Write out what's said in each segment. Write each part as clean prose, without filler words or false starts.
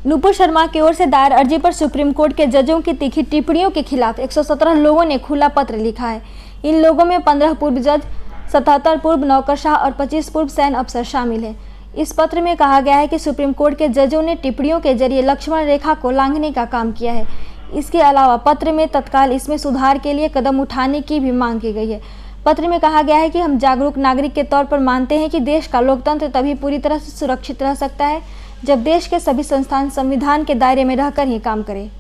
नुपुर शर्मा की ओर से दायर अर्जी पर सुप्रीम कोर्ट के जजों की तीखी टिप्पणियों के खिलाफ 117 लोगों ने खुला पत्र लिखा है। इन लोगों में 15 पूर्व जज, 77 पूर्व नौकरशाह और 25 पूर्व सैन्य अफसर शामिल हैं। इस पत्र में कहा गया है कि सुप्रीम कोर्ट के जजों ने टिप्पणियों के जरिए लक्ष्मण रेखा को लांघने का काम किया है। इसके अलावा पत्र में तत्काल इसमें सुधार के लिए कदम उठाने की भी मांग की गई है। पत्र में कहा गया है कि हम जागरूक नागरिक के तौर पर मानते हैं कि देश का लोकतंत्र तभी पूरी तरह से सुरक्षित रह सकता है जब देश के सभी संस्थान संविधान के दायरे में रहकर ही काम करें।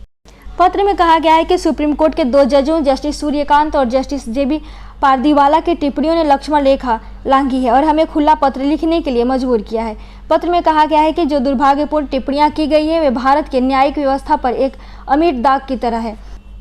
पत्र में कहा गया है कि सुप्रीम कोर्ट के 2 जजों जस्टिस सूर्यकांत और जस्टिस जेबी पारदीवाला की टिप्पणियों ने लक्ष्मण रेखा लांघी है और हमें खुला पत्र लिखने के लिए मजबूर किया है। पत्र में कहा गया है कि जो दुर्भाग्यपूर्ण टिप्पणियां की गई है वे भारत के न्यायिक व्यवस्था पर एक अमिट दाग की तरह है।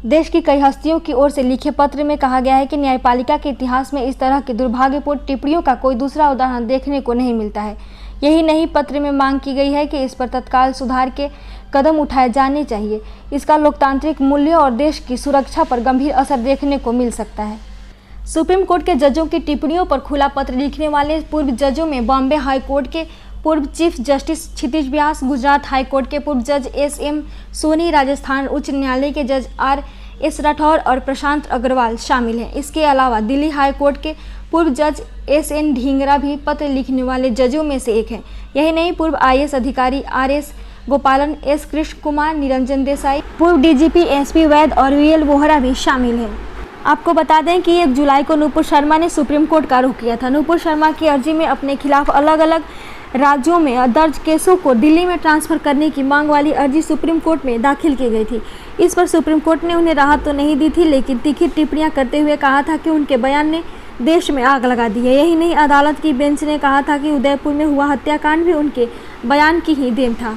देश की कई हस्तियों की ओर से लिखे पत्र में कहा गया है कि न्यायपालिका के इतिहास में इस तरह की दुर्भाग्यपूर्ण टिप्पणियों का कोई दूसरा उदाहरण देखने को नहीं मिलता है। यही नहीं, पत्र में मांग की गई है कि इस पर तत्काल सुधार के कदम उठाए जाने चाहिए। इसका लोकतांत्रिक मूल्यों और देश की सुरक्षा पर गंभीर असर देखने को मिल सकता है। सुप्रीम कोर्ट के जजों की टिप्पणियों पर खुला पत्र लिखने वाले पूर्व जजों में बॉम्बे हाई कोर्ट के पूर्व चीफ जस्टिस क्षितिज व्यास, गुजरात हाई कोर्ट के पूर्व जज एस.एम. सोनी, राजस्थान उच्च न्यायालय के जज आर.एस. राठौर और प्रशांत अग्रवाल शामिल हैं। इसके अलावा दिल्ली हाई कोर्ट के पूर्व जज एस.एन. ढींगरा भी पत्र लिखने वाले जजों में से एक हैं। यही नहीं, पूर्व आई.ए.एस. अधिकारी आर.एस. गोपालन, एस. कृष्ण कुमार, निरंजन देसाई, पूर्व डीजीपी एस.पी. वैद और वी.एल. वोहरा भी शामिल हैं। आपको बता दें कि 1 जुलाई को नुपुर शर्मा ने सुप्रीम कोर्ट का रुख किया था। नुपुर शर्मा की अर्जी में अपने खिलाफ अलग अलग राज्यों में दर्ज केसों को दिल्ली में ट्रांसफर करने की मांग वाली अर्जी सुप्रीम कोर्ट में दाखिल की गई थी। इस पर सुप्रीम कोर्ट ने उन्हें राहत तो नहीं दी थी, लेकिन तीखी टिप्पणियां करते हुए कहा था कि उनके बयान ने देश में आग लगा दी है। यही नहीं, अदालत की बेंच ने कहा था कि उदयपुर में हुआ हत्याकांड भी उनके बयान की ही देन था।